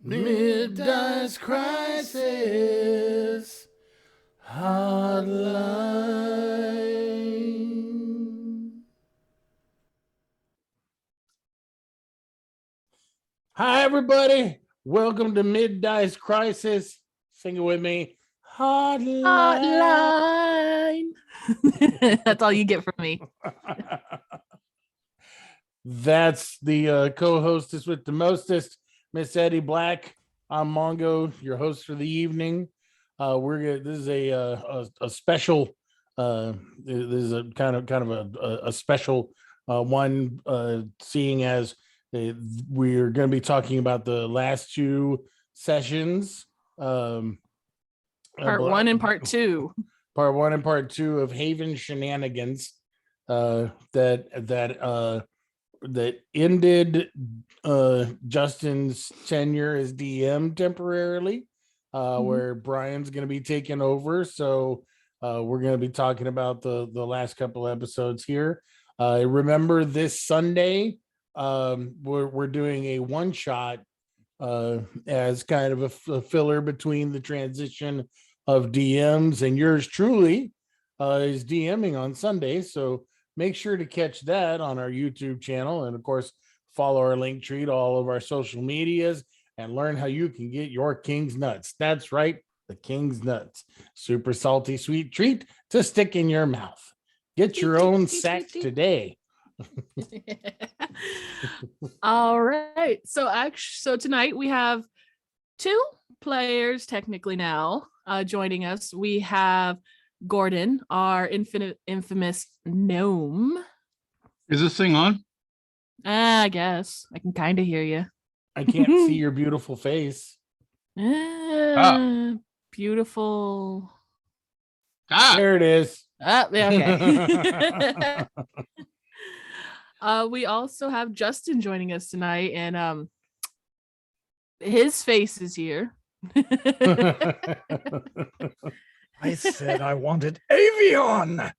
Middice Crisis Hotline. Hi, everybody. Welcome to Middice Crisis. Sing it with me. Hotline. That's all you get from me. That's the co-hostess with the mostest, Miss Eddie Black. I'm Mongo, your host for the evening. This is a special. This is a kind of a special one, seeing as we're going to be talking about the last two sessions. Part one and part two. Part one and part two of Haven Shenanigans. That ended Justin's tenure as DM temporarily, where Brian's going to be taking over. So we're going to be talking about the last couple episodes here. Remember this Sunday, we're doing a one shot as kind of a filler between the transition of DMs, and yours truly is DMing on Sunday. So make sure to catch that on our YouTube channel. And of course, follow our link tree to all of our social medias and learn how you can get your King's Nuts. That's right, the King's Nuts. Super salty, sweet treat to stick in your mouth. Get your own sack today. All right. So tonight we have two players technically now joining us. We have Gordon, our infamous gnome. Is this thing on? I guess I can kind of hear you. I can't see your beautiful face. Beautiful. There it is. Okay. We also have Justin joining us tonight, and his face is here. I said I wanted Avion.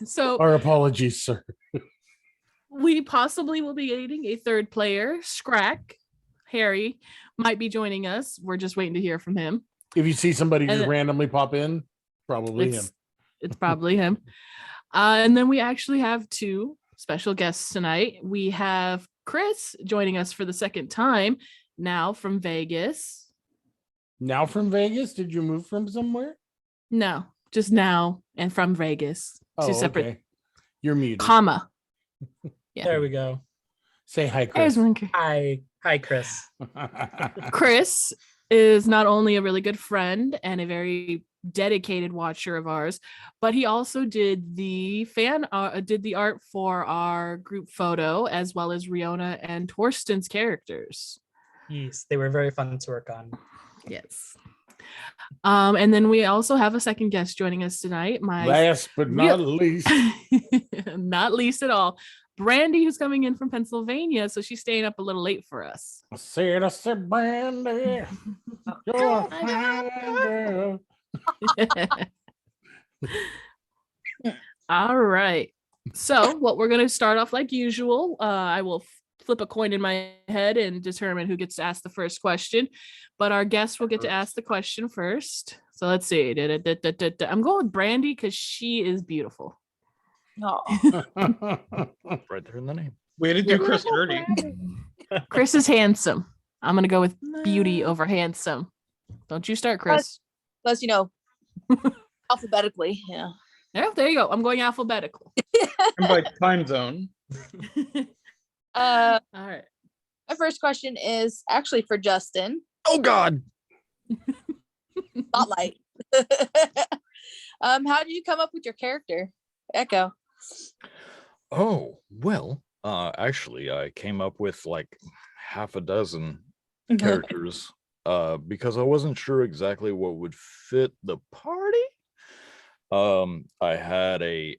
So our apologies, sir. We possibly will be getting a third player. Scrack Harry might be joining us. We're just waiting to hear from him. If you see somebody just randomly pop in, probably him. It's probably him. And then we actually have two special guests tonight. We have Chris joining us for the second time now from Vegas. Now from Vegas? Did you move from somewhere? No, just now and from Vegas. Two separate. Okay. You're muted. Comma. Yeah. There we go. Say hi, Chris. Hi, Chris. Chris is not only a really good friend and a very dedicated watcher of ours, but he also did the art for our group photo, as well as Riona and Torsten's characters. Yes, they were very fun to work on. Yes. And then we also have a second guest joining us tonight. Last but not least. Not least at all. Brandy, who's coming in from Pennsylvania, so she's staying up a little late for us. I said, Brandy. You're a fine girl. All right. So what we're going to start off like usual. I will flip a coin in my head and determine who gets to ask the first question, but our guest will get to ask the question first. So let's see. I'm going with Brandy because she is beautiful. Oh. Right there in the name. Way to do Chris dirty. Chris is handsome. I'm going to go with beauty over handsome. Don't you start, Chris. Plus, alphabetically, yeah. Yeah, there you go. I'm going alphabetical. And by time zone. All right. My first question is actually for Justin. Oh God. Spotlight. How did you come up with your character, Echo? Oh, well, actually I came up with like half a dozen characters because I wasn't sure exactly what would fit the party. I had a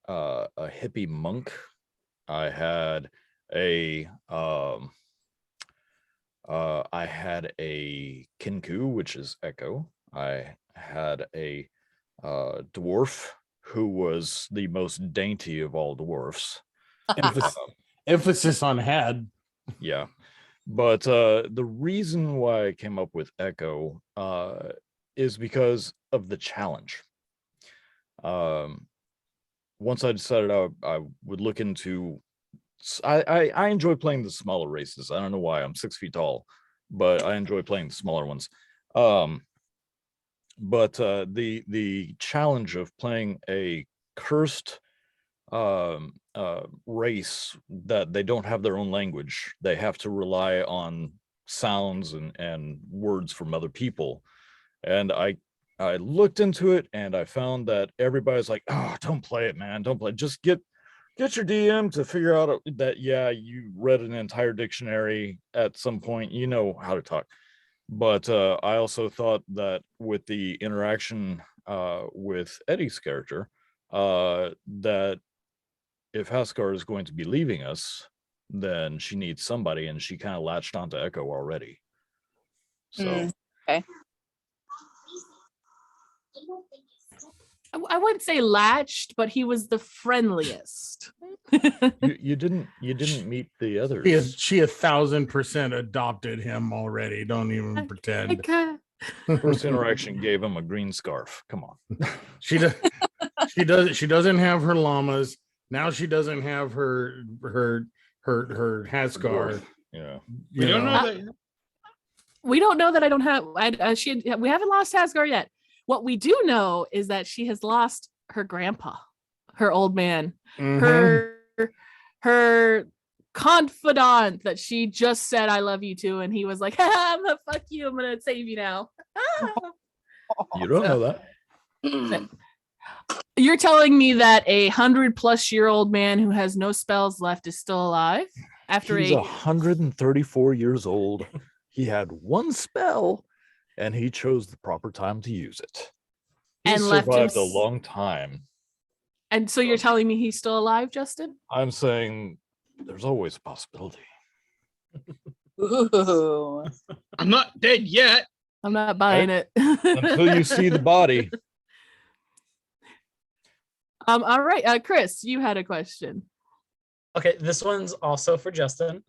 hippie monk. I had a Kinku, which is Echo. I had a dwarf who was the most dainty of all dwarfs. Emphasis on had. Yeah. But the reason why I came up with Echo is because of the challenge. Once I decided I would look into, I enjoy playing the smaller races. I don't know why. I'm 6 feet tall, but I enjoy playing the smaller ones. But the challenge of playing a cursed race that they don't have their own language, they have to rely on sounds and words from other people. And I looked into it and I found that everybody's like, oh, don't play it, man, don't play it. Just get your DM to figure out that, yeah, you read an entire dictionary at some point, you know how to talk. But I also thought that with the interaction with Eddie's character, that if Haskar is going to be leaving us, then she needs somebody, and she kind of latched onto Echo already. So Okay. I wouldn't say latched, but he was the friendliest. you didn't meet the others. She 1,000% adopted him already. Don't even pretend. First interaction gave him a green scarf. Come on. She doesn't have her llamas. Now she doesn't have her Haskar. Yeah. You We don't know that. We don't know that I don't have. We haven't lost Asgard yet. What we do know is that she has lost her grandpa, her old man, Mhm. her confidant that she just said "I love you" to, and he was like, "I'm gonna fuck you. I'm gonna save you now." You don't know that. You're telling me that 100-plus-year-old man who has no spells left is still alive after He's 134 years old. He had one spell, and he chose the proper time to use it. He And left him survived a long time. And so you're telling me he's still alive, Justin? I'm saying there's always a possibility. Ooh. I'm not dead yet. I'm not buying it. Until you see the body. All right, Chris, you had a question. Okay, this one's also for Justin.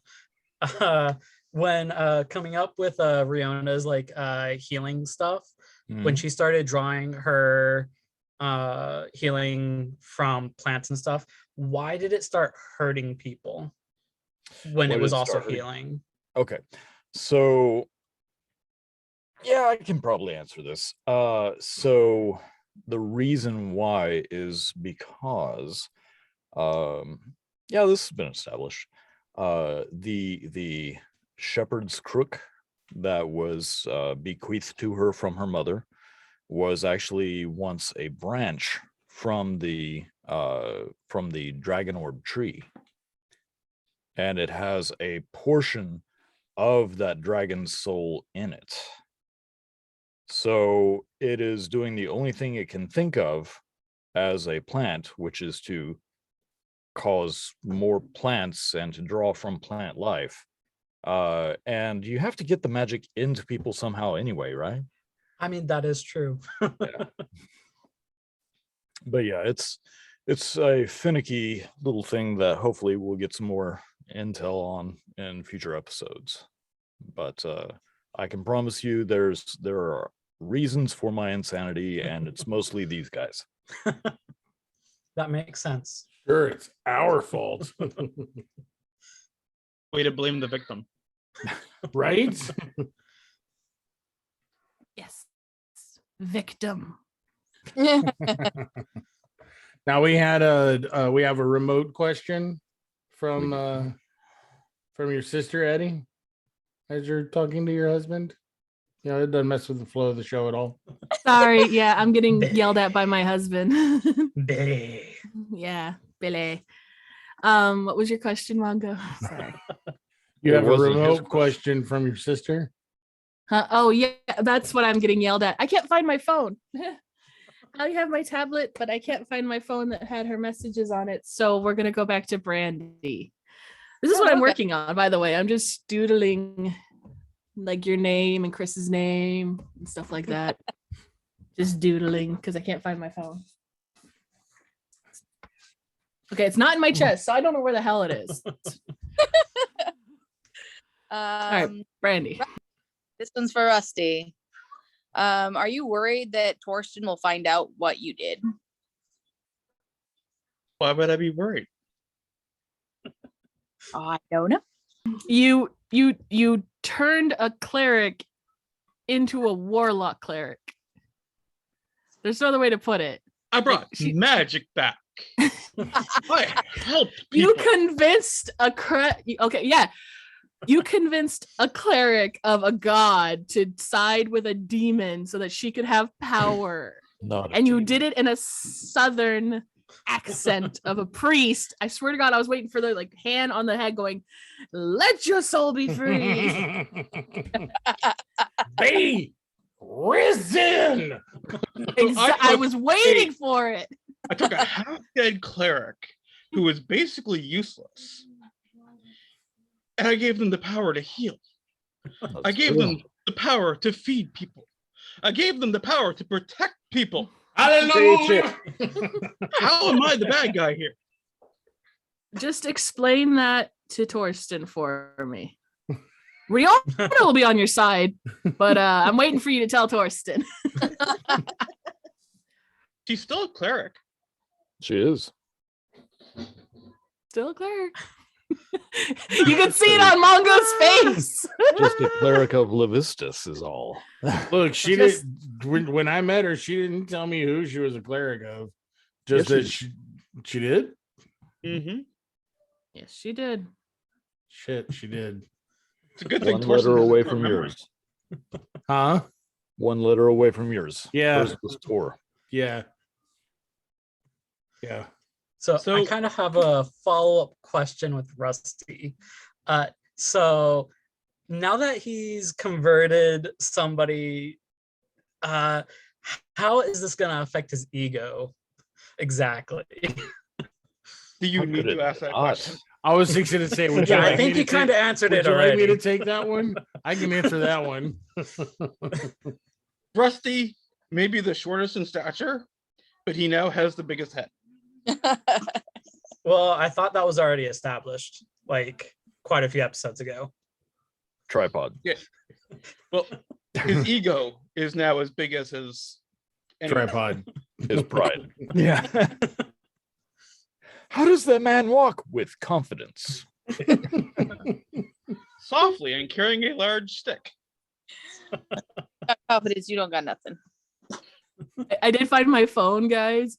When coming up with Riona's like healing stuff, when she started drawing her healing from plants and stuff, why did it start hurting people when it was also healing? Okay, so yeah, I can probably answer this. So the reason why is because yeah, this has been established. The shepherd's crook that was bequeathed to her from her mother was actually once a branch from the dragon orb tree, and it has a portion of that dragon's soul in it. So it is doing the only thing it can think of as a plant, which is to cause more plants and to draw from plant life. And you have to get the magic into people somehow anyway, right? I mean, that is true. Yeah. But yeah, it's a finicky little thing that hopefully we'll get some more intel on in future episodes. But I can promise you there are reasons for my insanity, and it's mostly these guys. That makes sense. Sure, it's our fault. Way to blame the victim. Right? Yes. Victim. Now we have a remote question from your sister, Eddie, as you're talking to your husband. You know, it doesn't mess with the flow of the show at all. Sorry, yeah, I'm getting yelled at by my husband. Billy. Yeah, Billy. What was your question, Mongo? Sorry. You It have a wasn't his remote question from your sister? Oh yeah, that's what I'm getting yelled at. I can't find my phone. I have my tablet, but I can't find my phone that had her messages on it. So we're gonna go back to Brandy. This is what I'm working on, by the way. I'm just doodling like your name and Chris's name and stuff like that. Just doodling because I can't find my phone. Okay, it's not in my chest, so I don't know where the hell it is. right, Brandy. This one's for Rusty. Are you worried that Torsten will find out what you did? Why would I be worried? Oh, I don't know. You turned a cleric into a warlock cleric. There's no other way to put it. I brought she- magic back. I helped You people. convinced you convinced a cleric of a god to side with a demon so that she could have power. Not a And you demon. did it in a southern accent of a priest. I swear to God, I was waiting for the like hand on the head going, "Let your soul be free." Be risen. I was waiting for it. I took a half-dead cleric who was basically useless, and I gave them the power to heal. I gave them the power to feed people. I gave them the power to protect people. Hallelujah. How am I the bad guy here? Just explain that to Torsten for me. Riona will be on your side, but I'm waiting for you to tell Torsten. She's still a cleric. She is. Still a cleric. You can see it on Mongo's face. Just a cleric of Levistus is all. Look, she Just- did when I met her, she didn't tell me who she was a cleric of. Just Yes, that she did. Mm-hmm. Yes, she did. Shit, she did. It's a good thing One Torsten letter has a away short from memory. yours. Huh? One letter away from yours. Yeah. Hers was Tor. Yeah. Yeah. So I So- kind of have a follow-up question with Rusty. So now that he's converted somebody, how is this going to affect his ego exactly? Do you How need could to it ask that not? question? I was fixing to say, would you Yeah, like I think me he to kind of take- answered would it you like me already. to take that one? I can answer that one. Rusty may be the shortest in stature, but he now has the biggest head. Well, I thought that was already established, like quite a few episodes ago. Tripod. Well, his ego is now as big as his anyway. Tripod. His pride. Yeah. How does that man walk? With confidence. Softly and carrying a large stick. Confidence, you don't got nothing. I did find my phone, guys.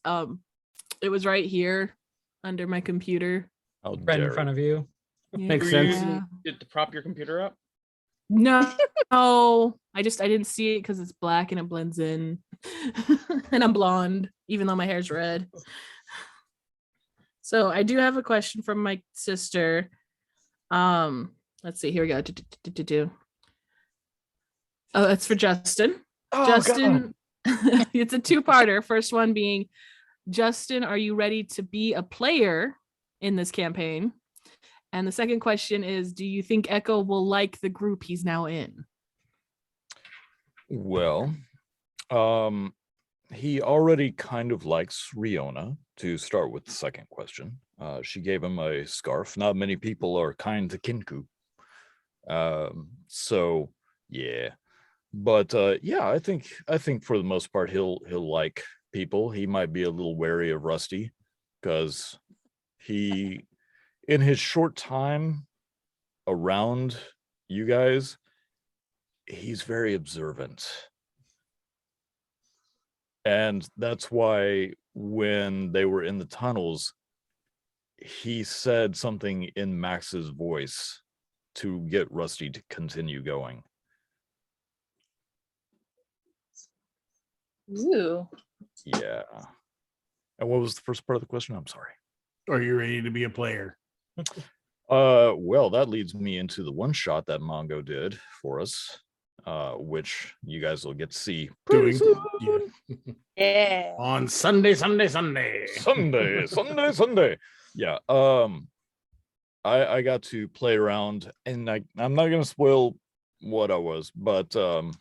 It was right here under my computer. How Right dare in front you. of you. Makes Were sense. you using it to prop your computer up? No, I didn't see it because it's black and it blends in, and I'm blonde, even though my hair's red. So I do have a question from my sister. Let's see. Here we go. Oh, it's for Justin. Oh, Justin, it's a two-parter. First one being, Justin, are you ready to be a player in this campaign? And the second question is, do you think Echo will like the group he's now in? Well, he already kind of likes Riona, to start with the second question. She gave him a scarf. Not many people are kind to Kinku. So yeah. But yeah, I think for the most part he'll like people. He might be a little wary of Rusty because he, in his short time around you guys, he's very observant. And that's why when they were in the tunnels, he said something in Max's voice to get Rusty to continue going. Ooh. Yeah. And what was the first part of the question? I'm sorry. Are you ready to be a player? Well, that leads me into the one shot that Mongo did for us, which you guys will get to see pretty Doing soon. Yeah. on Sunday. Sunday. Yeah. I got to play around, and I'm not gonna spoil what I was, but I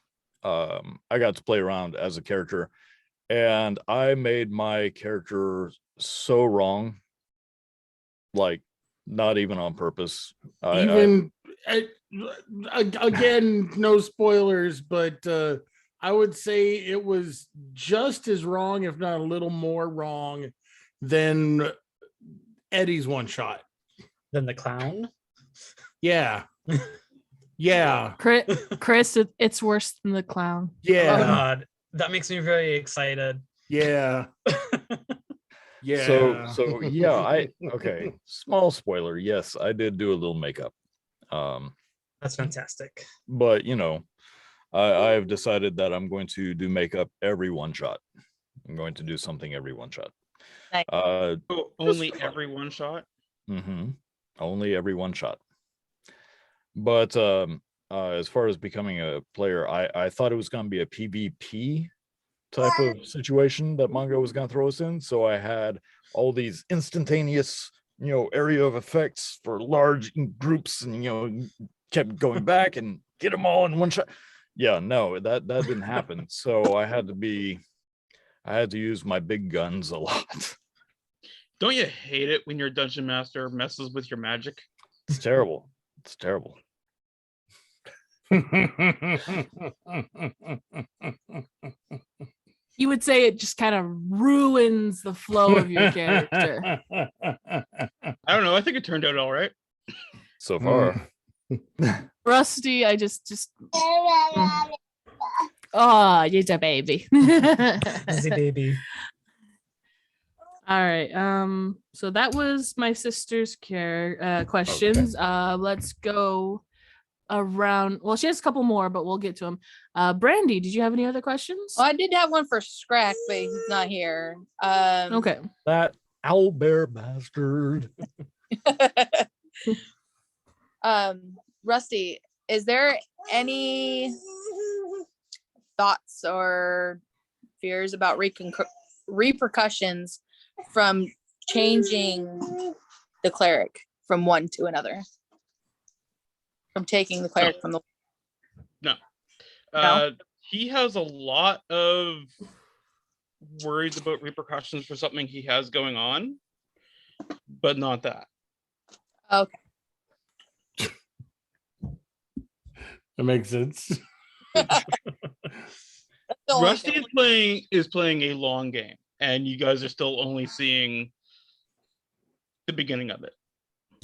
got to play around as a character, and I made my character so wrong, like not even on purpose. Even again, no spoilers, but I would say it was just as wrong, if not a little more wrong, than Eddie's one shot. Then the clown. Yeah. Yeah. Chris, it's worse than the clown. Oh Yeah. God, that makes me very excited. Yeah. Yeah. So yeah, okay. Small spoiler. Yes, I did do a little makeup. That's fantastic. But I have decided that I'm going to do makeup every one shot. I'm going to do something every one shot. Nice. Oh, only fun. every one shot. Only every one shot. But as far as becoming a player, I thought it was going to be a PvP type of situation that manga was going to throw us in. So I had all these instantaneous, area of effects for large groups, and kept going back and get them all in one shot. Yeah, no, that didn't happen. So I had to use my big guns a lot. Don't you hate it when your dungeon master messes with your magic? It's terrible. It's terrible. You would say it just kind of ruins the flow of your character. I don't know. I think it turned out all right. So far. Rusty, I just oh, you're a baby. Easy baby. All right. So that was my sister's questions. Let's go around. Well, she has a couple more, but we'll get to them. Brandy, did you have any other questions? Well, I did have one for Scrack, but he's not here. Okay. That owlbear bastard. Rusty, is there any thoughts or fears about repercussions from changing the cleric from one to another? From taking the cleric from the No. No? He has a lot of worries about repercussions for something he has going on, but not that. Okay. That makes sense. That's the only Rusty thing. is playing a long game, and you guys are still only seeing the beginning of it.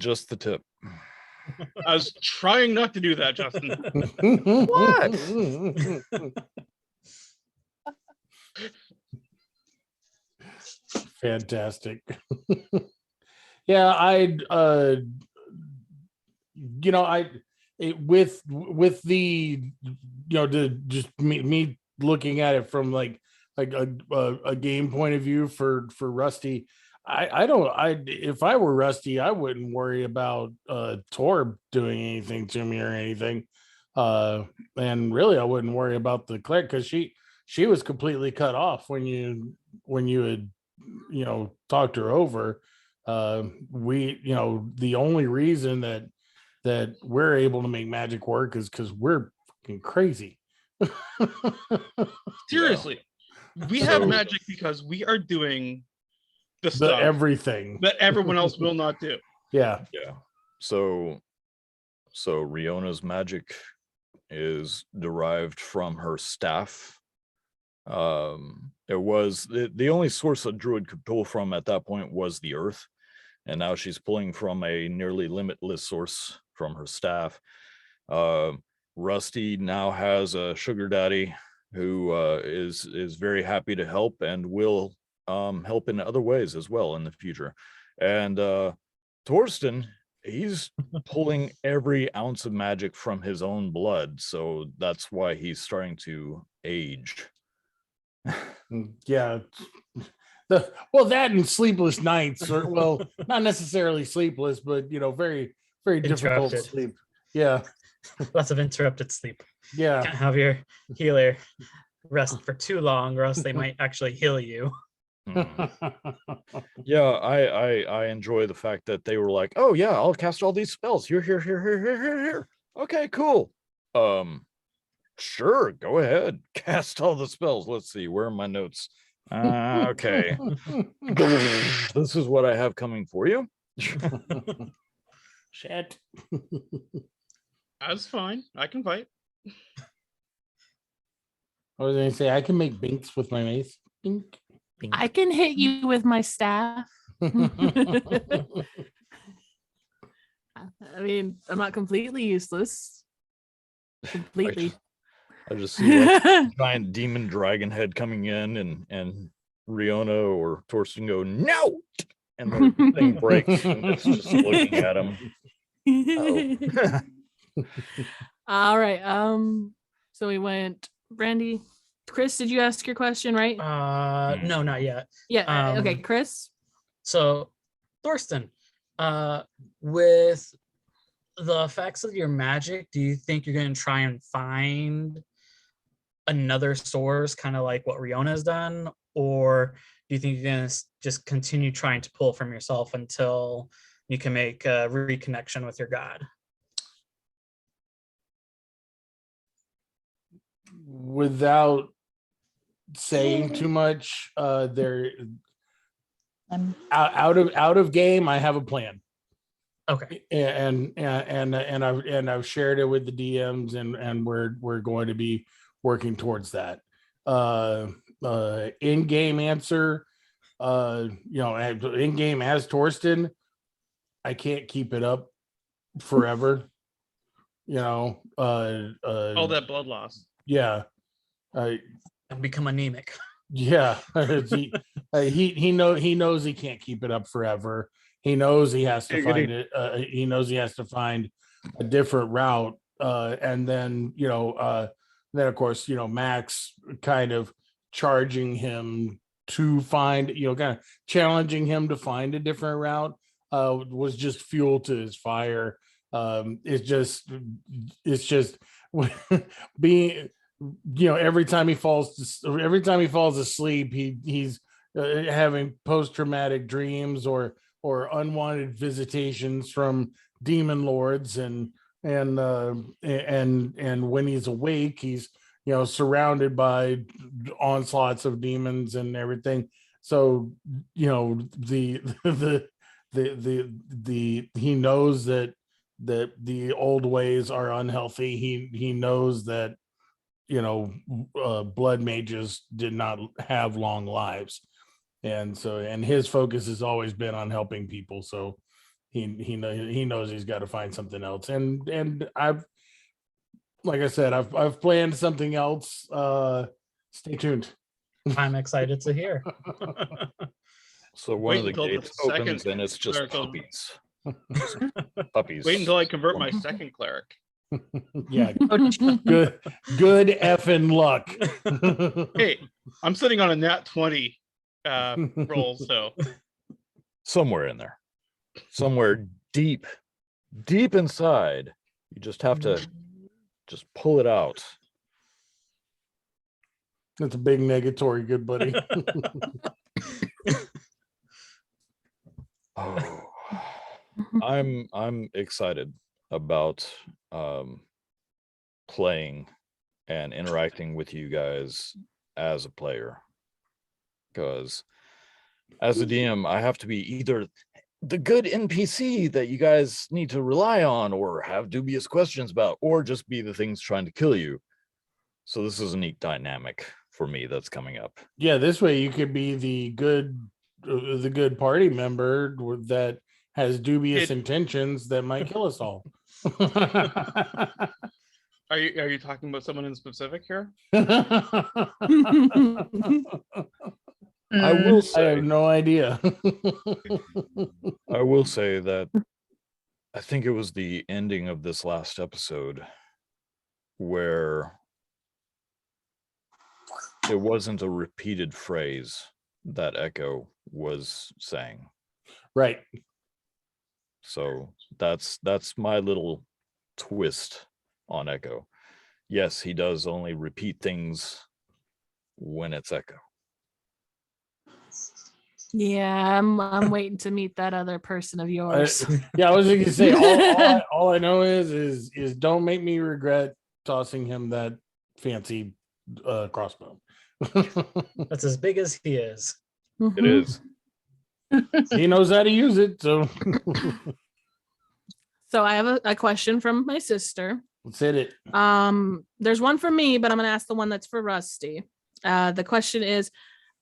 Just the tip. I was trying not to do that, Justin. Fantastic. Yeah, with the to just me looking at it from like a game point of view for Rusty, if I were Rusty, I wouldn't worry about Torb doing anything to me or anything. And really I wouldn't worry about the cleric, because she was completely cut off when you had talked her over. The only reason that we're able to make magic work is because we're fucking crazy. Seriously, we have magic because we are doing the stuff everything that everyone else will not do. Yeah. So Riona's magic is derived from her staff. It was the only source a druid could pull from at that point was the earth, and now she's pulling from a nearly limitless source from her staff. Rusty now has a sugar daddy who is very happy to help and will help in other ways as well in the future. And Torsten, he's pulling every ounce of magic from his own blood, so that's why he's starting to age. Yeah. That and sleepless nights, or not necessarily sleepless, but very, very difficult Interrupted. sleep. Yeah. Lots of interrupted sleep. Yeah. Can't have your healer rest for too long, or else they might actually heal you. Yeah, I enjoy the fact that they were like, oh yeah, I'll cast all these spells here. Okay, cool. Sure, go ahead, cast all the spells. Let's see, where are my notes? Okay. This is what I have coming for you. Shit. That's fine. I can fight. I was gonna say I can make binks with my mace. Bink. I can hit you with my staff. I mean, I'm not completely useless. Completely. I just see like a giant demon dragon head coming in, and Riona or Torsten go, no! And the thing breaks, and it's just looking at him. Oh. All right. So we went Brandy. Chris, did you ask your question, right? No, not yet. Yeah. Okay, um, Chris. So, Thorsten, with the effects of your magic, do you think you're going to try and find another source, kind of like what Riona's done? Or do you think you're going to just continue trying to pull from yourself until you can make a reconnection with your god? Without saying too much, there I'm out of game, I have a plan. Okay. And I've shared it with the DMs, and we're going to be working towards that. In-game answer, in-game as Torsten, I can't keep it up forever. All that blood loss. Yeah. And become anemic. Yeah. he knows he can't keep it up forever. He knows he has to find it. He knows he has to find a different route. And then of course, Max kind of charging him to find, kind of challenging him to find a different route was just fuel to his fire. It's just being, every time he falls asleep, he's having post-traumatic dreams or unwanted visitations from demon lords, and when he's awake, he's surrounded by onslaughts of demons and everything. So the he knows that the old ways are unhealthy. He knows that blood mages did not have long lives, and his focus has always been on helping people. So he knows he's got to find something else, and I've, like I said, I've planned something else. Stay tuned. I'm excited to hear. So one Wait of the until the gates opens second and it's just clerical- puppies. Just puppies. Wait until I convert my second cleric. Yeah, good effing luck. Hey, I'm sitting on a nat 20 roll, so Somewhere in there. Somewhere deep inside. You just have to just pull it out. That's a big negatory, good buddy. Oh, I'm excited about playing and interacting with you guys as a player, because as a DM, I have to be either the good NPC that you guys need to rely on or have dubious questions about, or just be the things trying to kill you. So this is a neat dynamic for me that's coming up. Yeah, this way you could be the good party member that has dubious intentions that might kill us all. are you talking about someone in specific here? I will I say, have no idea. I will say that I think it was the ending of this last episode where it wasn't a repeated phrase that Echo was saying. Right. So that's my little twist on Echo. Yes, he does only repeat things when it's Echo. Yeah, I'm waiting to meet that other person of yours. Yeah, I was going to say all I know is don't make me regret tossing him that fancy crossbow. That's as big as he is. Mm-hmm. It is. He knows how to use it, so So I have a question from my sister. Let's hit it. There's one for me, but I'm gonna ask the one that's for Rusty. The question is,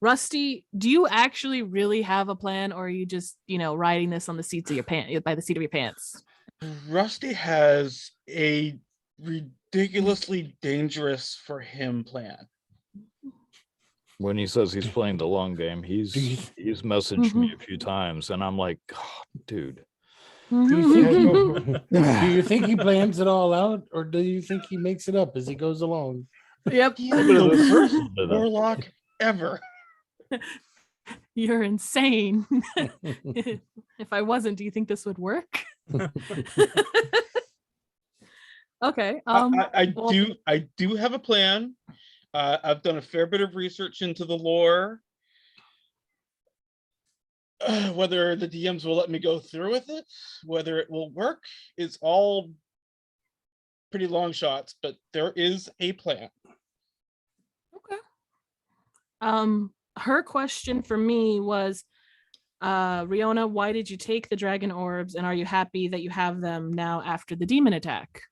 Rusty, do you actually really have a plan, or are you just, riding this on the seats of your pants by the seat of your pants? Rusty has a ridiculously dangerous for him plan. When he says he's playing the long game, he's messaged me a few times, and I'm like, oh, dude. Do you think he plans it all out, or do you think he makes it up as he goes along? Yep. He's the first warlock ever. You're insane. If I wasn't, do you think this would work? Okay. I do have a plan. I've done a fair bit of research into the lore. Whether the DMs will let me go through with it, whether it will work, is all pretty long shots, but there is a plan. Okay. Her question for me was, Riona, why did you take the dragon orbs, and are you happy that you have them now after the demon attack?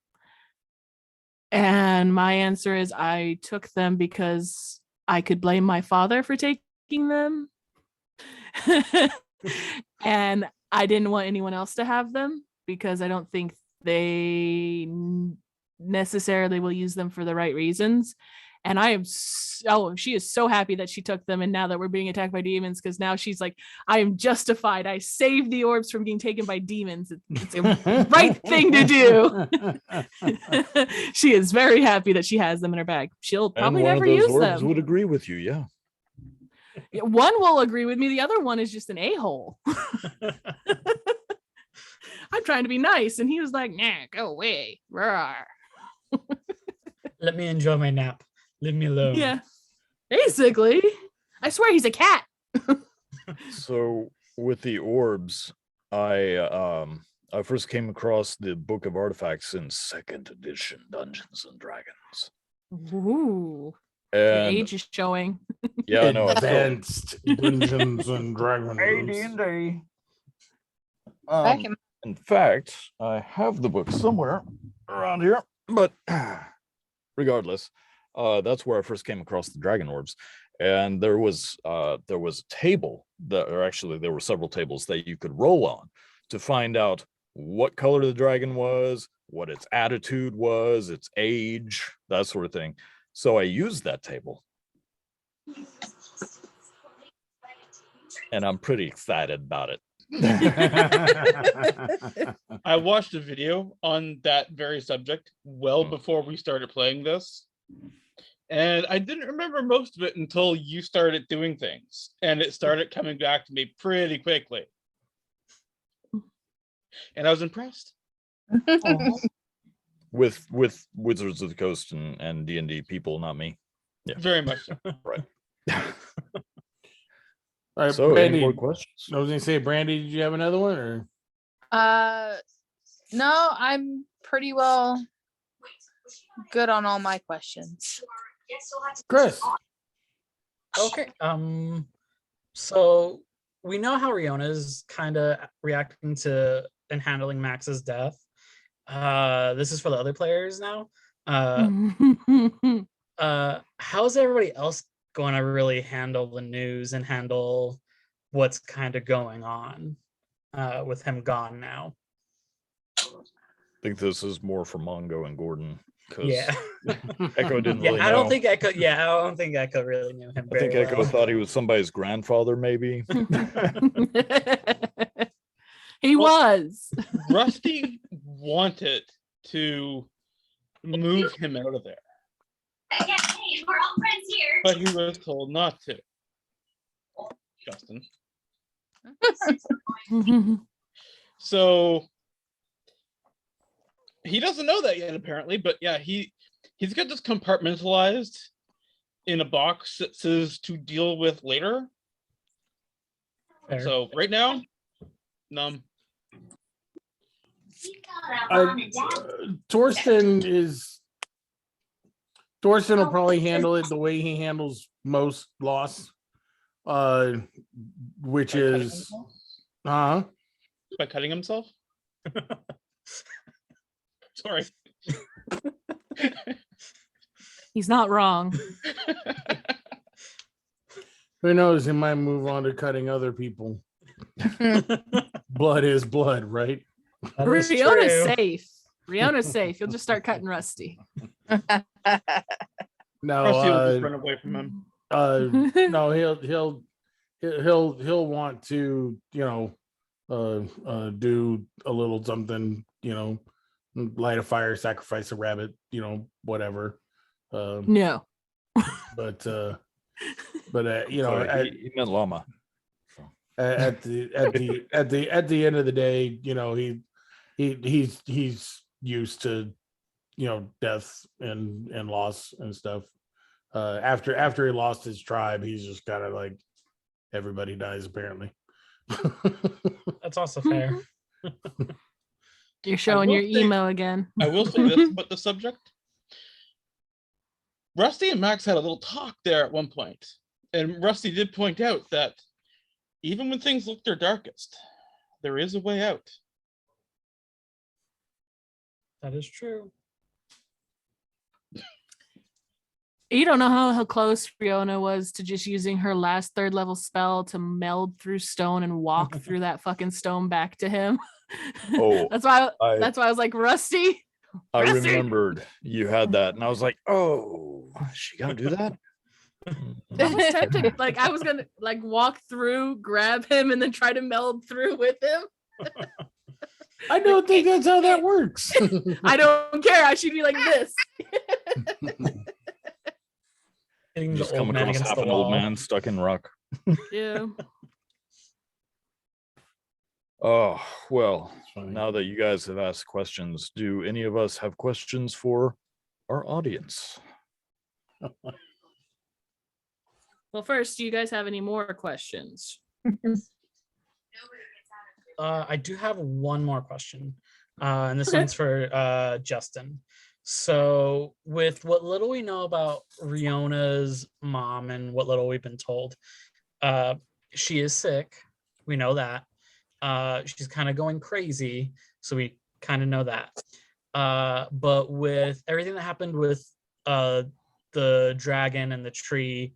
And my answer is, I took them because I could blame my father for taking them. And I didn't want anyone else to have them because I don't think they necessarily will use them for the right reasons. And she is so happy that she took them. And now that we're being attacked by demons, because now she's like, I am justified. I saved the orbs from being taken by demons. It's a right thing to do. She is very happy that she has them in her bag. She'll probably never use them. Would agree with you, yeah. One will agree with me. The other one is just an a-hole. I'm trying to be nice. And he was like, nah, go away. Rawr. Let me enjoy my nap. Leave me alone. Yeah, basically. I swear he's a cat. So with the orbs, I first came across the Book of Artifacts in 2nd edition Dungeons and Dragons. Ooh. The And age is showing. yeah, I know. Advanced Dungeons and Dragons. AD&D. Back in In fact, I have the book somewhere around here, but regardless, that's where I first came across the dragon orbs. And there was a table there were several tables that you could roll on to find out what color the dragon was, what its attitude was, its age, that sort of thing. So I used that table. And I'm pretty excited about it. I watched a video on that very subject well before we started playing this. And I didn't remember most of it until you started doing things. And it started coming back to me pretty quickly. And I was impressed. With Wizards of the Coast and D&D people, not me. Yeah. Very much so. Right. All right, So, Brandy, any more questions? I was gonna say, Brandy, did you have another one, or no, I'm pretty well good on all my questions. Chris? Okay. So we know how Riona's kind of reacting to and handling Max's death. This is for the other players now. How's everybody else going to really handle the news and handle what's kind of going on with him gone now? I think this is more for Mongo and Gordon. Yeah. Echo didn't Yeah, really I don't know. think Echo. Yeah, I don't think Echo really knew him. I think very Echo well. thought he was somebody's grandfather, maybe. He was. Rusty wanted to move him out of there. Hey, we're all friends here. But he was told not to. Justin. So he doesn't know that yet, apparently, but yeah, he's got this compartmentalized in a box that says to deal with later. Fair. So right now, numb. Torsten will probably handle it the way he handles most loss, which is By cutting himself? Sorry. He's not wrong. Who knows? He might move on to cutting other people. Blood is blood, right? That is Riona's true. safe. Riona's safe. You'll just start cutting Rusty. No, Rusty will just run away from him. no, he'll want to, do a little something, light a fire, sacrifice a rabbit, whatever. No. But Sorry, at, he meant llama. at the end of the day, he's used to, death and loss and stuff. After he lost his tribe, he's just kind of like everybody dies apparently. That's also fair. You're showing your will say- emo again. I will say this about the subject. Rusty and Max had a little talk there at one point, and Rusty did point out that even when things look their darkest, there is a way out. That is true. You don't know how close Fiona was to just using her last 3rd level spell to meld through stone and walk through that fucking stone back to him. Oh, that's why I I was like, Rusty. I Rusty! remembered you had that, and I was like, "Oh, she gonna do that?" I was tempted. Like I was gonna walk through, grab him, and then try to meld through with him. I don't think that's how that works. I don't care. I should be like this. Hitting You the just old come man across against half the an old wall. man stuck in rock. Yeah. Oh well. Fine. Now that you guys have asked questions, do any of us have questions for our audience? Well, first, do you guys have any more questions? I do have one more question, and this Okay. one's for Justin. So, with what little we know about Riona's mom and what little we've been told, she is sick. We know that. She's kind of going crazy, so we kind of know that. But with everything that happened with the dragon and the tree,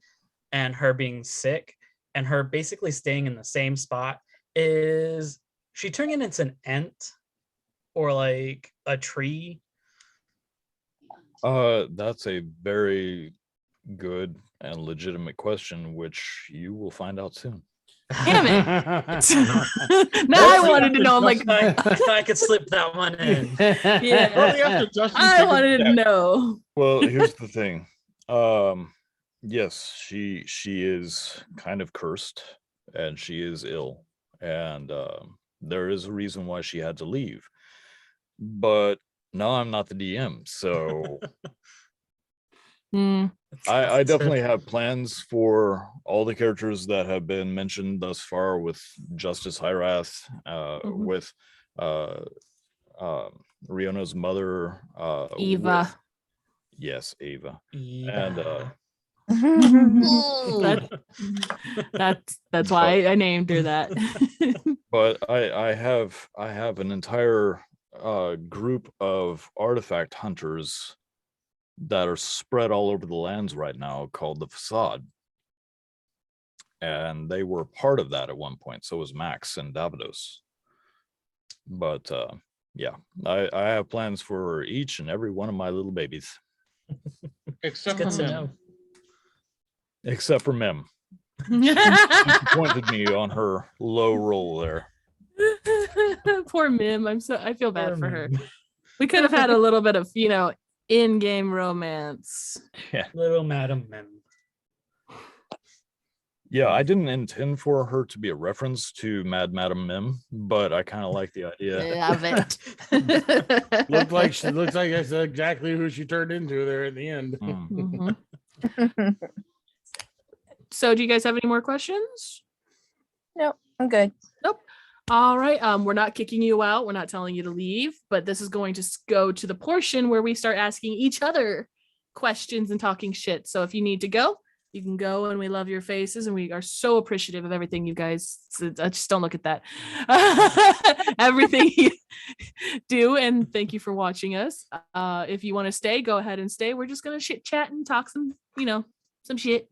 and her being sick, and her basically staying in the same spot, is she turning into an ent or like a tree? That's a very good and legitimate question, which you will find out soon. Damn it. Now I wanted to know. I'm like, I could slip that one in. yeah. Shortly after Justin I figured wanted it to out. know. Well, here's the thing. Yes, she is kind of cursed and she is ill, and there is a reason why she had to leave. But no, I'm not the DM, so Hmm. I definitely have plans for all the characters that have been mentioned thus far, with Justice Hyrath, with Riona's mother, Eva. with- yes, Ava, Eva. That's why I named her that. but I have an entire group of artifact hunters that are spread all over the lands right now, called the Facade, and they were part of that at one point. So was Max and Davidos. But yeah, I have plans for each and every one of my little babies, It's Except good for to him. know. except for Mem. She pointed me on her low roll there. Poor Mim. I feel bad Poor for her. Mim. We could have had a little bit of, in-game romance. Little Madam Mim. Yeah, I didn't intend for her to be a reference to Mad Madam Mim, but I kind of like the idea. Love it. looks like that's exactly who she turned into there in the end. Mm. Mhm. So do you guys have any more questions? Nope, I'm good. All right. We're not kicking you out. We're not telling you to leave, but this is going to go to the portion where we start asking each other questions and talking shit. So if you need to go, You can go, and we love your faces, and we are so appreciative of everything you guys. Just don't look at that. Everything you do, and thank you for watching us. If you want to stay, go ahead and stay. We're just gonna chit chat and talk some, some shit.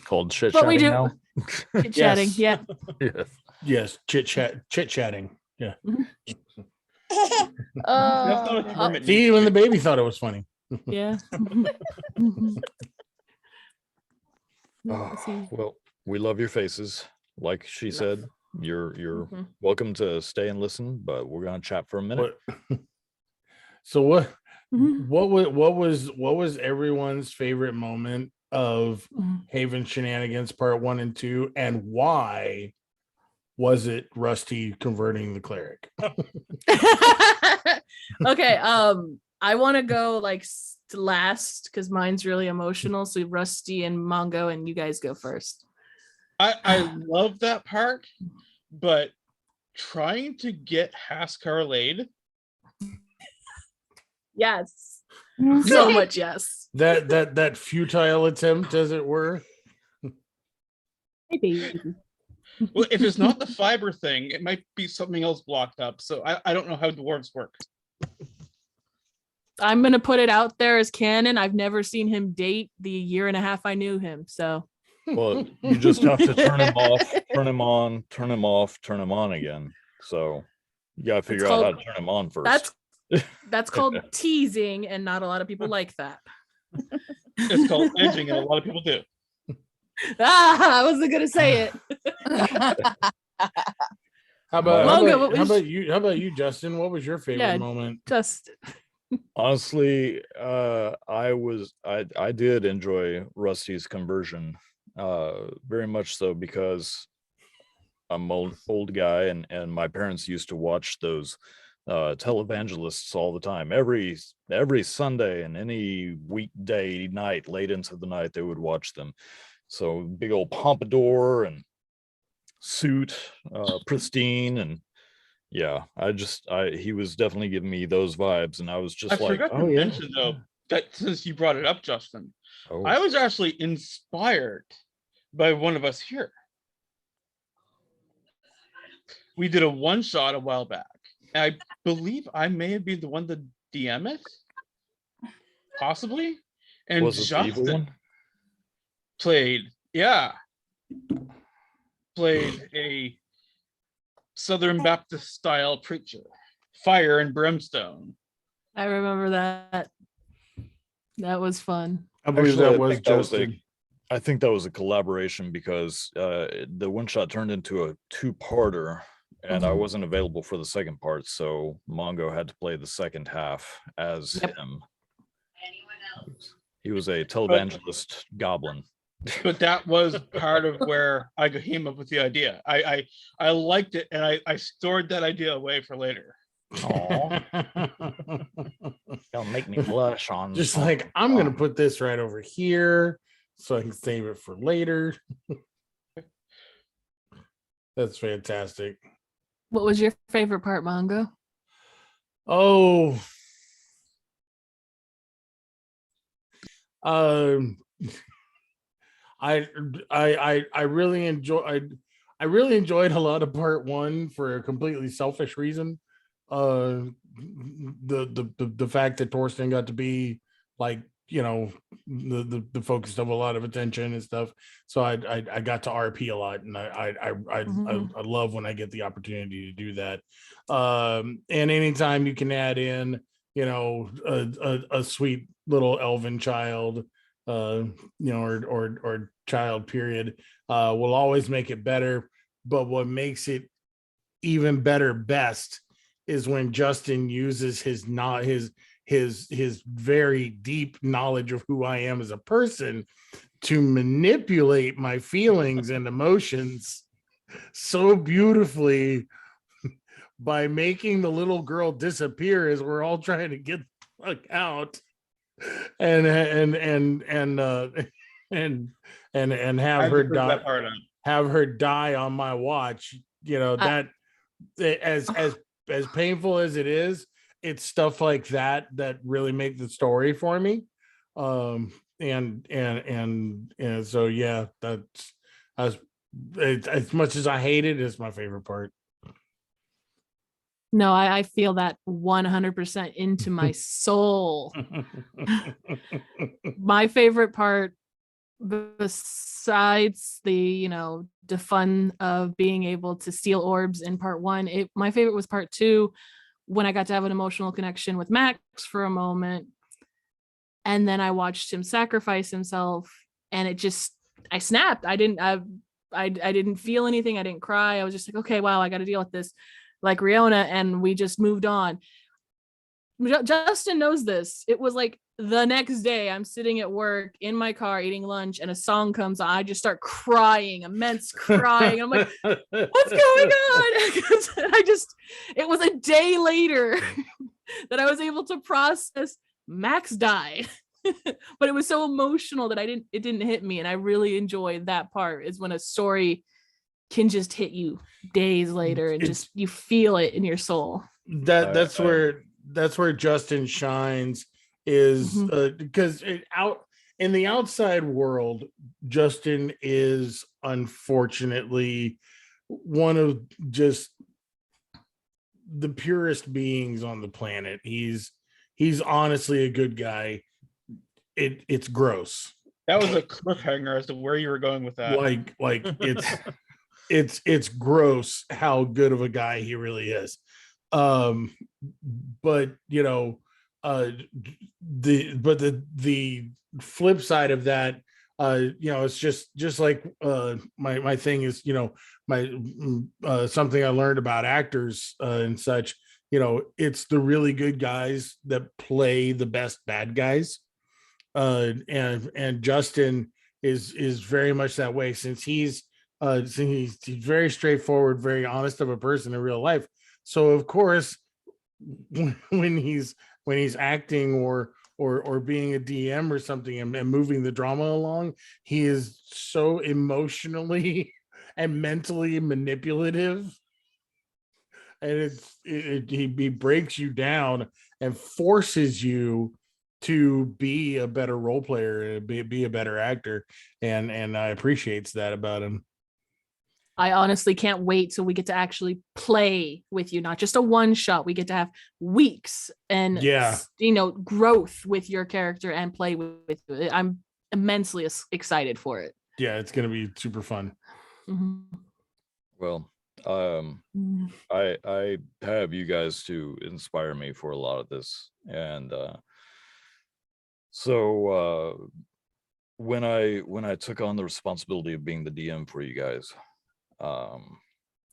Called shit But we chatting do now. chit chatting. Yes. Yeah. Yes. Yes, chit chatting. Yeah. That's not a term it See, needs even to the be. baby thought it was funny. Yeah. Oh, Let's see. well, we love your faces. Like she said, you're Mhm. welcome to stay and listen, but we're gonna chat for a minute. So what Mhm. what was everyone's favorite moment of Mhm. Haven Shenanigans Part 1 and 2, and why was it Rusty converting the cleric? Okay, I want to go like last because mine's really emotional. So Rusty and Mongo, and you guys go first. I love that part, but trying to get Haskar laid. Yes. So much yes. That futile attempt, as it were. Maybe. Well, if it's not the fiber thing, it might be something else blocked up. So I don't know how dwarves work. I'm gonna put it out there as canon. I've never seen him date the year and a half I knew him. So Well, you just have to turn him off, turn him on, turn him off, turn him on again. So you gotta figure out how to turn him on first. that's called teasing, and not a lot of people like that. It's called edging, and a lot of people do. I wasn't gonna say it. How about Mongo, what was- you? How about you, Justin? What was your favorite Yeah. moment? Just Honestly, I did enjoy Rusty's conversion, very much so, because I'm old guy, and my parents used to watch those televangelists all the time. Every Sunday and any weekday night, late into the night, they would watch them. So big old pompadour and suit, pristine, and yeah, he was definitely giving me those vibes, and I was I just like, forgot oh to yeah. mention though that since you brought it up, Justin, Oh. I was actually inspired by one of us here. We did a one shot a while back. And I believe I may have been the one to DM it, possibly. And Was it the evil Justin one? played a Southern Baptist style preacher, fire and brimstone. I remember that. That was fun. I believe Actually, that I was think that was Justin. I think that was a collaboration, because the one shot turned into a two-parter, and I Mhm. wasn't available for the second part, so Mongo had to play the second half as Yep. him. He was a televangelist goblin. But that was part of where I came up with the idea. I liked it, and I stored that idea away for later. Don't make me blush on Just like, I'm gonna put this right over here so I can save it for later. That's fantastic. What was your favorite part, Mongo? Oh, um, I really enjoyed a lot of part 1 for a completely selfish reason. The fact that Torsten got to be like, the focus of a lot of attention and stuff. So I got to RP a lot, and I love when I get the opportunity to do that. And anytime you can add in, a sweet little elven child, or child period, will always make it better. But what makes it even better best is when Justin uses his very deep knowledge of who I am as a person to manipulate my feelings and emotions so beautifully by making the little girl disappear as we're all trying to get the fuck out, and have her die on my watch. That as painful as it is, it's stuff like that really make the story for me. and so yeah, that's as much as I hate it, it's my favorite part. No, I feel that 100% into my soul. My favorite part, besides the the fun of being able to steal orbs in part one, my favorite was part two, when I got to have an emotional connection with Max for a moment, and then I watched him sacrifice himself, and I snapped. I didn't feel anything. I didn't cry. I was just like, okay, wow, I got to deal with this, like Riona, and we just moved on. Justin knows this. It was like the next day, I'm sitting at work in my car eating lunch, and a song comes on. I just start crying, immense crying. I'm like, what's going on? It was a day later that I was able to process Max died. But it was so emotional that it didn't hit me. And I really enjoyed that part, is when a story can just hit you days later and just you feel it in your soul. That's where Justin shines, is because out in the outside world, Justin is unfortunately one of just the purest beings on the planet. He's honestly a good guy. It's gross. That was a cliffhanger as to where you were going with that. Like it's gross how good of a guy he really is. But the flip side of that, it's just like my thing is, my something I learned about actors and such. It's the really good guys that play the best bad guys. And Justin is very much that way, since he's very straightforward, very honest of a person in real life. So of course, when he's acting or being a DM or something and moving the drama along, he is so emotionally and mentally manipulative, and he breaks you down and forces you to be a better role player, be a better actor, and I appreciates that about him. I honestly can't wait till we get to actually play with you, not just a one shot. We get to have weeks and growth with your character and play with you. I'm immensely excited for it. Yeah, it's gonna be super fun. Well, I have you guys to inspire me for a lot of this, and so when I took on the responsibility of being the DM for you guys,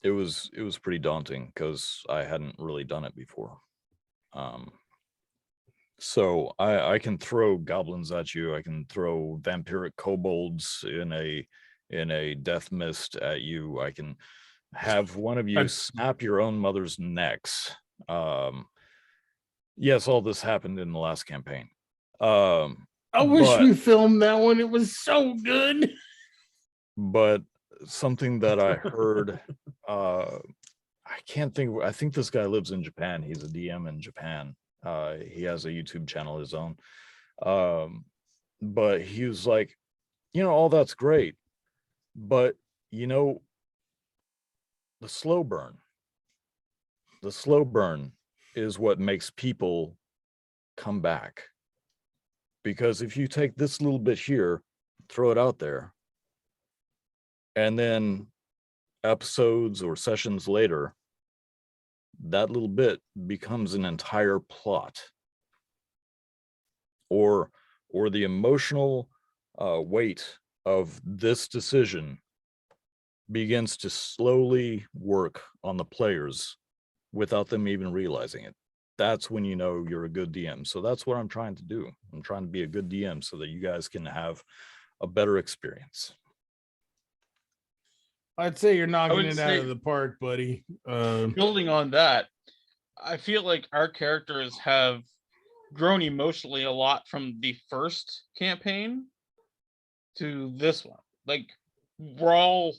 it was pretty daunting because I hadn't really done it before. So I can throw goblins at you. I can throw vampiric kobolds in a death mist at you. I can have one of you snap your own mother's necks. Yes, all this happened in the last campaign. I wish we filmed that one. It was so good. But something that I heard, I think this guy lives in Japan. He's a DM in Japan. He has a YouTube channel of his own. But he was like, all that's great, but the slow burn is what makes people come back. Because if you take this little bit here, throw it out there, and then episodes or sessions later, that little bit becomes an entire plot, or the emotional weight of this decision begins to slowly work on the players without them even realizing it. That's when you're a good DM. So that's what I'm trying to do. I'm trying to be a good DM so that you guys can have a better experience. I'd say you're knocking it out of the park, buddy. Building on that, I feel like our characters have grown emotionally a lot from the first campaign to this one. Like, we're all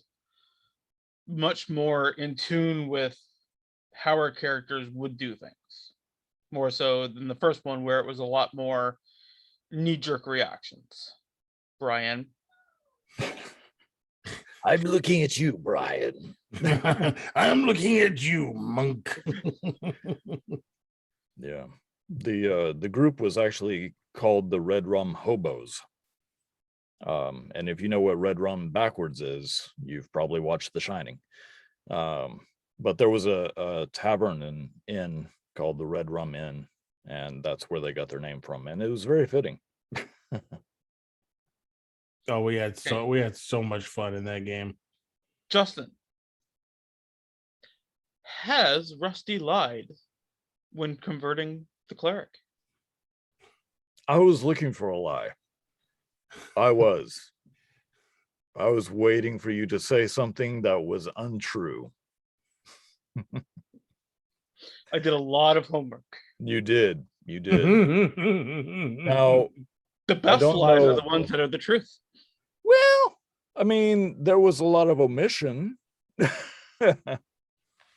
much more in tune with how our characters would do things, more so than the first one, where it was a lot more knee-jerk reactions. Brian. I'm looking at you, Brian. I'm looking at you, monk. Yeah. The group was actually called the Red Rum Hobos. And if you know what red rum backwards is, you've probably watched The Shining. But there was a tavern and inn called the Red Rum Inn, and that's where they got their name from. And it was very fitting. Oh, we had so much fun in that game. Justin, has Rusty lied when converting the cleric? I was looking for a lie. I was waiting for you to say something that was untrue. I did a lot of homework. You did. Now, The best don't lies know- are the ones that are the truth. well, I mean, there was a lot of omission.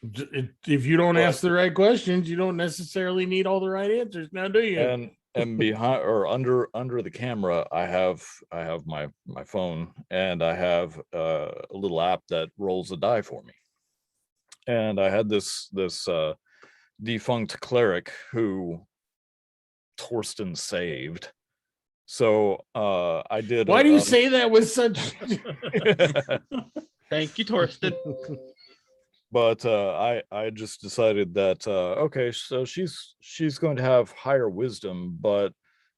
If you don't ask the right questions, you don't necessarily need all the right answers. Now, do you? And behind or under the camera, I have my phone, and I have a little app that rolls a die for me. And I had this defunct cleric who Torsten saved. So I did. Why do you say that with such? Thank you, Torsten. But I just decided that okay, so she's going to have higher wisdom, but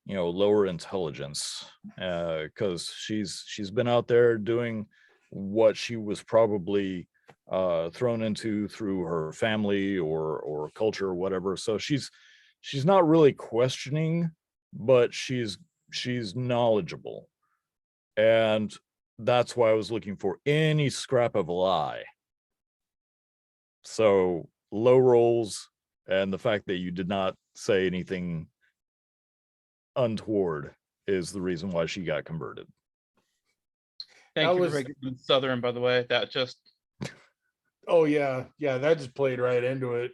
lower intelligence, because she's been out there doing what she was probably thrown into through her family or culture or whatever. So she's not really questioning, but she's knowledgeable, and that's why I was looking for any scrap of a lie. So low rolls, and the fact that you did not say anything untoward is the reason why she got converted. Thank you for making it Southern, by the way. That just. Oh yeah, that just played right into it.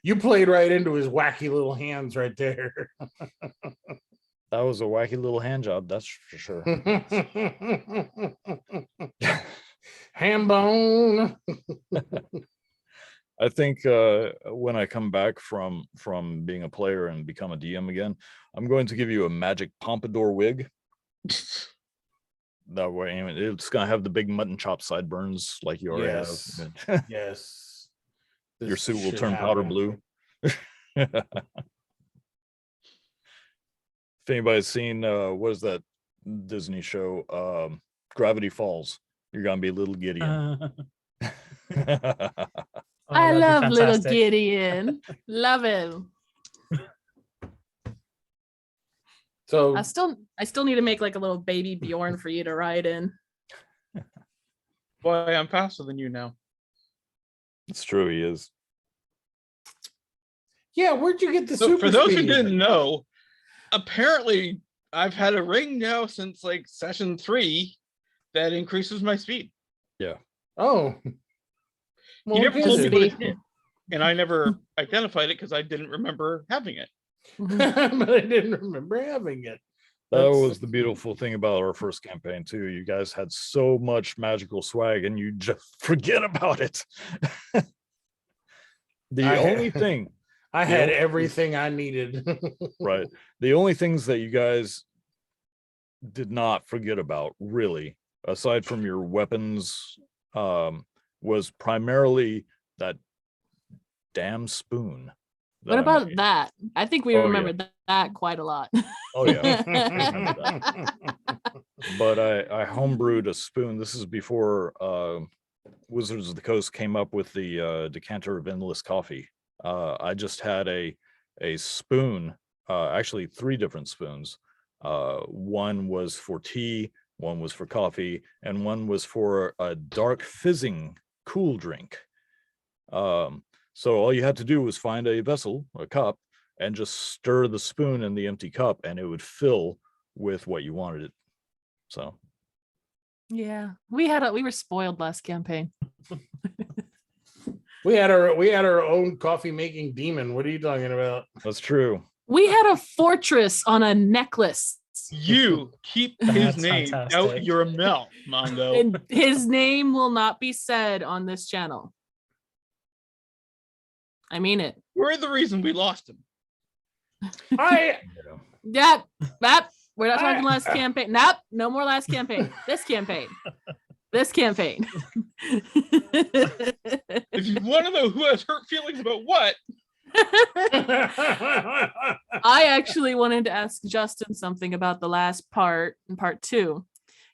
You played right into his wacky little hands right there. That was a wacky little hand job, that's for sure. Ham bone. I think when I come back from being a player and become a DM again, I'm going to give you a magic pompadour wig. That way, it's gonna have the big mutton chop sideburns like you already have. Yes. Your suit will turn powder blue. If anybody's seen what is that Disney show, Gravity Falls, you're gonna be little Gideon. I that'd be love little fantastic. Gideon. Love him. So I still need to make like a little baby Bjorn for you to ride in. Boy, I'm faster than you now. It's true, he is. yeah, where'd you get the So super for those speed? who didn't know, apparently I've had a ring now since like session 3 that increases my speed. Oh. He never what told is me it? what it did, and I never identified it because I didn't remember having it. But I didn't remember having it. That That's- was the beautiful thing about our first campaign too. You guys had so much magical swag and you just forget about it. The only thing, I the had only- everything I needed. right? The only things that you guys did not forget about, really, aside from your weapons, was primarily that damn spoon. that What I about made. that? I think we Oh, yeah. remembered that quite a lot. Oh yeah. Remember that. But I homebrewed a spoon. This is before Wizards of the Coast came up with the decanter of endless coffee. I just had a spoon, actually 3 different spoons. One was for tea, one was for coffee, and one was for a dark fizzing cool drink. So all you had to do was find a vessel, a cup, and just stir the spoon in the empty cup, and it would fill with what you wanted it. So Yeah, we were spoiled last campaign. we had our own coffee making demon. What are you talking about? that's true. We had a fortress on a necklace You keep his That's name out fantastic. your mouth, Mongo. And his name will not be said on this channel. I mean it. We're the reason we lost him. I Yep. Yep. We're not talking last campaign. Nope. No more last campaign. This campaign. This campaign. If you want to know who has hurt feelings about what, I actually wanted to ask Justin something about the last part in part 2.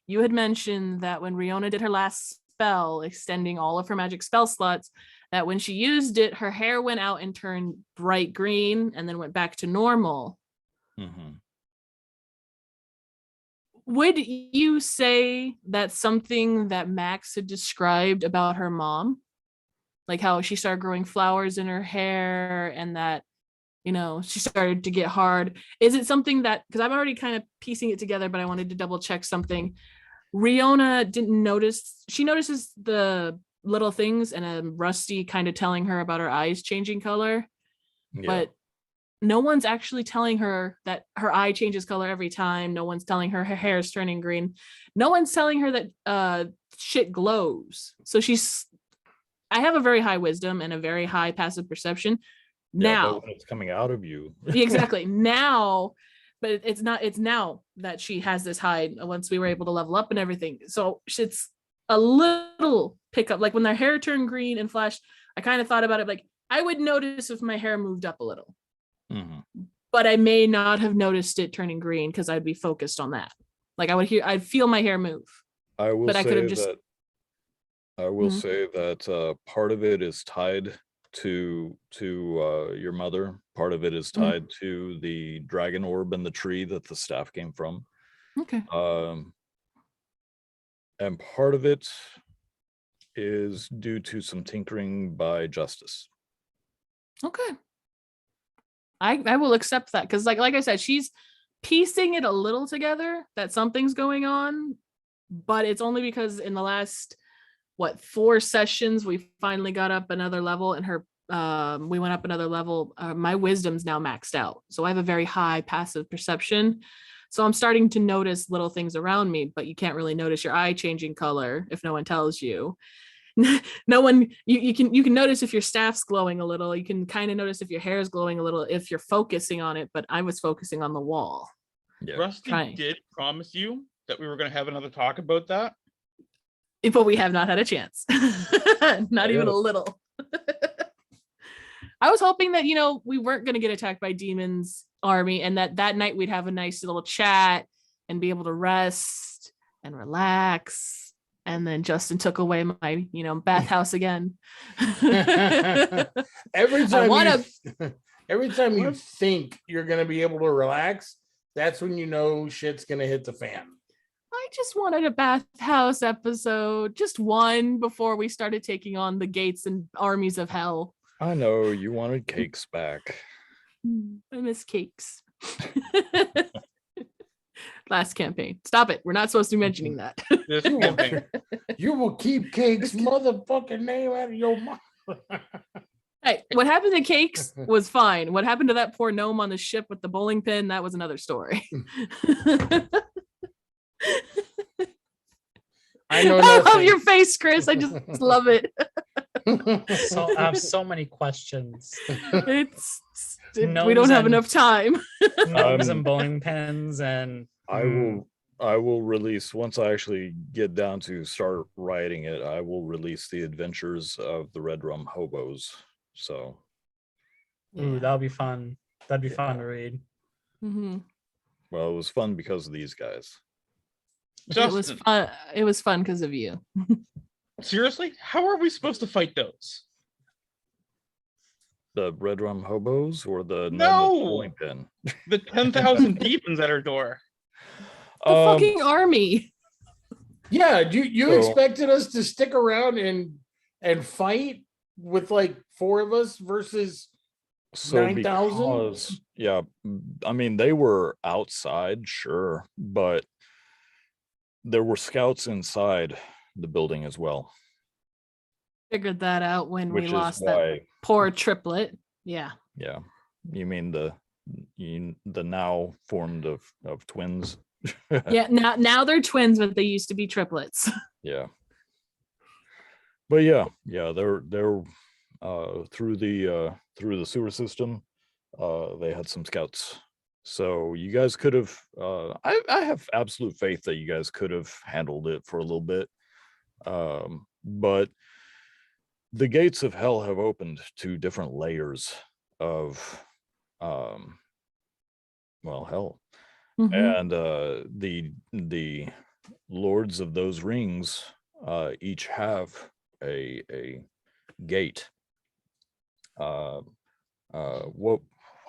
You had mentioned that when Riona did her last spell, extending all of her magic spell slots, that when she used it, her hair went out and turned bright green and then went back to normal. Mhm. Would you say that's something that Max had described about her mom? Like how she started growing flowers in her hair and that, she started to get hard. Is it something that, because I'm already kind of piecing it together, but I wanted to double check something. Riona didn't notice, she notices the little things and a Rusty kind of telling her about her eyes changing color, Yeah. but no one's actually telling her that her eye changes color every time. No one's telling her her hair is turning green. No one's telling her that shit glows. So I have a very high wisdom and a very high passive perception. Yeah, Now, but when it's coming out of you. exactly now, but it's now that she has this hide once we were able to level up and everything. So it's a little pickup. Like when their hair turned green and flashed, I kind of thought about it like I would notice if my hair moved up a little. Mhm. But I may not have noticed it turning green because I'd be focused on that. Like I'd feel my hair move. I will But I could say have just that I will Mhm. say that part of it is tied to your mother. Part of it is Mhm. tied to the dragon orb and the tree that the staff came from. Okay. And part of it is due to some tinkering by Justice. Okay. I will accept that because like I said, she's piecing it a little together that something's going on, but it's only because in the last 4 sessions we finally got up another level and we went up another level. My wisdom's now maxed out, so I have a very high passive perception. So I'm starting to notice little things around me, but you can't really notice your eye changing color if no one tells you. No one, you can notice if your staff's glowing a little. You can kind of notice if your hair is glowing a little if you're focusing on it, but I was focusing on the wall. Yeah. Rusty Trying. did promise you that we were going to have another talk about that. But we have not had a chance. Not even a little. I was hoping that, we weren't going to get attacked by demons army and that night we'd have a nice little chat and be able to rest and relax. And then Justin took away my, bathhouse again. every time every time you What? think you're gonna be able to relax, that's when you know shit's gonna hit the fan. I just wanted a bathhouse episode, just one before we started taking on the gates and armies of hell. I know you wanted cakes back. I miss cakes. Last campaign. Stop it. We're not supposed to be mentioning that. This campaign. You will keep Cake's motherfucking name out of your mouth. Hey, what happened to Cakes was fine. What happened to that poor gnome on the ship with the bowling pin? That was another story. I know I love nothing. your face, Chris. I just love it. So I have so many questions. We Gnomes don't have and- enough time. Gnomes and bowling pins and I will release, once I actually get down to start writing it, I will release the adventures of the Red Rum Hobos. So ooh, that'll be fun. That'd be fun to read. Mhm. well, it was fun because of these guys. It was Justin, fun. It was fun because of you. seriously, how are we supposed to fight those? The Red Rum Hobos or the gnome with No! the bowling pin? The 10,000 demons at our door. The fucking army. Yeah, you So- expected us to stick around and fight with like 4 of us versus so 9,000? because, yeah, I mean, they were outside, sure, but there were scouts inside the building as well, Figured that out when which we is lost that why, poor triplet. Yeah. yeah, you mean the the now formed of twins. Yeah, now they're twins, but they used to be triplets. Yeah. But yeah, they're through the sewer system. They had some scouts. So you guys could have I have absolute faith that you guys could have handled it for a little bit. But the gates of hell have opened to different layers of hell. Mhm. And the lords of those rings each have a gate. What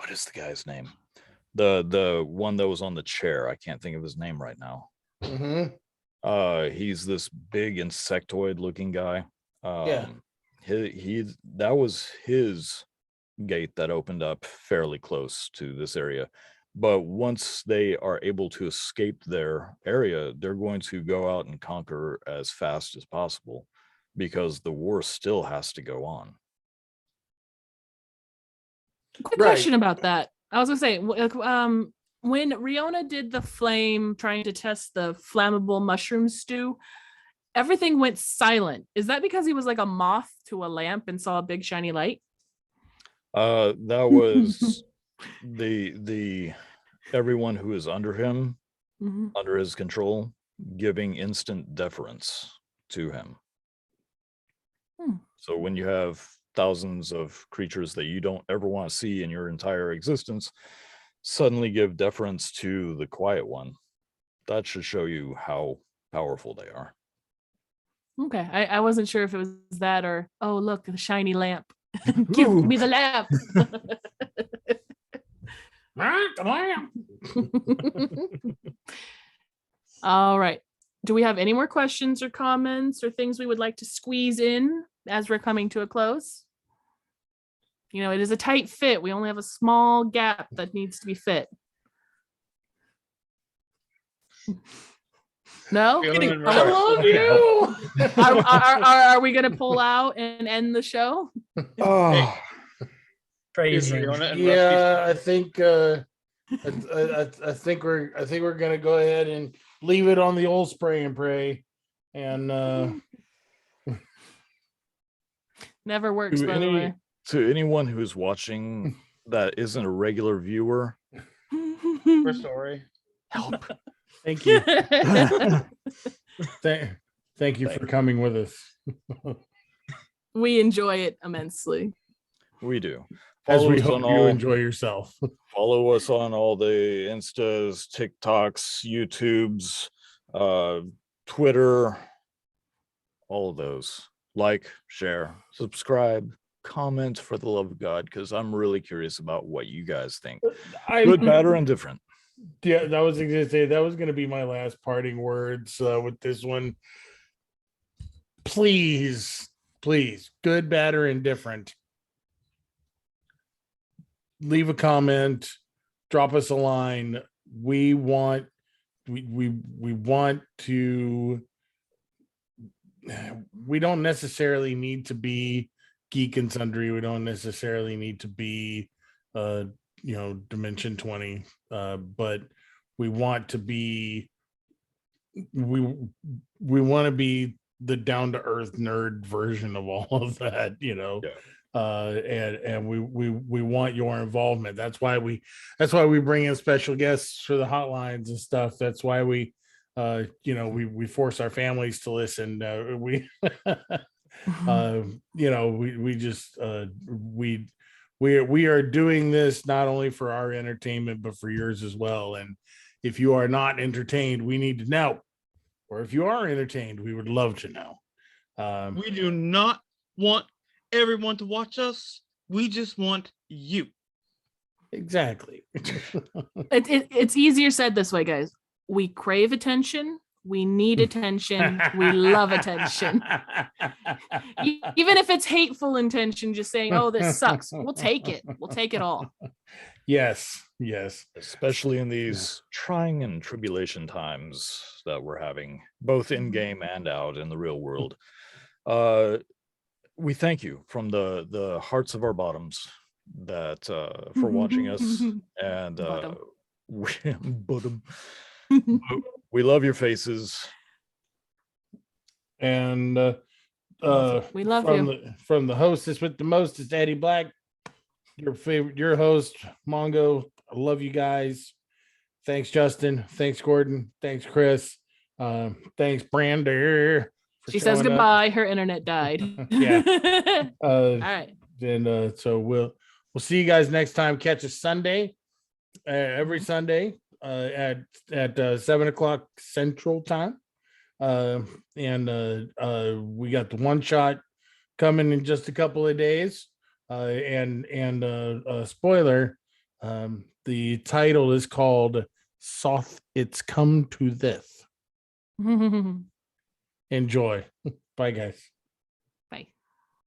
is the guy's name? The one that was on the chair. I can't think of his name right now. He's this big insectoid looking guy. Yeah. He that was his gate that opened up fairly close to this area. But once they are able to escape their area, they're going to go out and conquer as fast as possible because the war still has to go on. Quick Right. question about that. I was gonna say, when Riona did the flame trying to test the flammable mushroom stew, everything went silent. Is that because he was like a moth to a lamp and saw a big shiny light? That was the everyone who is under him, Mhm. under his control, giving instant deference to him. Hmm. So when you have thousands of creatures that you don't ever want to see in your entire existence suddenly give deference to the quiet one, that should show you how powerful they are. Okay, I wasn't sure if it was that or, oh look, the shiny lamp. Give me the lamp. All right. Do we have any more questions or comments or things we would like to squeeze in as we're coming to a close? You know, it is a tight fit. We only have a small gap that needs to be fit. No? Feeling I right. love you. Are we going to pull out and end the show? Oh, Is Crazy. Riona and Yeah, I Rusty think I think we're gonna go ahead and leave it on the old spray and pray. And Never works, to by the way. anyone who's watching that isn't a regular viewer, we're sorry. help. thank you. Thank you for coming with us. We enjoy it immensely. We do. As Follow we us hope on you all, enjoy yourself. follow us on all the Instas, TikToks, YouTubes, Twitter, all of those. Like, share, subscribe, comment, for the love of God, because I'm really curious about what you guys think. Good, bad, or indifferent. Yeah, that was gonna say that was gonna be my last parting words with this one. Please, good, bad, or indifferent. Leave a comment, drop us a line. We want to. We don't necessarily need to be geek and sundry. We don't necessarily need to be Dimension 20, but we want to be we want to be the down to earth nerd version of all of that, Yeah. And we want your involvement. That's why we bring in special guests for the hotlines and stuff. That's why we force our families to listen. We are doing this not only for our entertainment but for yours as well. And if you are not entertained, we need to know. Or if you are entertained, we would love to know. We do not want everyone to watch us. We just want you. Exactly. It's easier said this way, guys. We crave attention. We need attention. We love attention. Even if it's hateful intention, just saying, oh, this sucks. We'll take it. We'll take it all. Yes. Especially in these trying and tribulation times that we're having, both in game and out in the real world. We thank you from the hearts of our bottoms that for watching us, and Bottom. bottom. We love your faces. And We love from you. from the hostess with the most is Eddie Black, your host, Mongo. I love you guys. Thanks, Justin. Thanks, Gordon. Thanks, Chris. Thanks, Brander. for She says showing up. goodbye. Her internet died. Yeah. All right. And so we'll see you guys next time. Catch us Sunday, every Sunday at 7 o'clock Central Time. And we got the one shot coming in just a couple of days. And spoiler, the title is called "Soth It's Come to This." Enjoy. Bye, guys.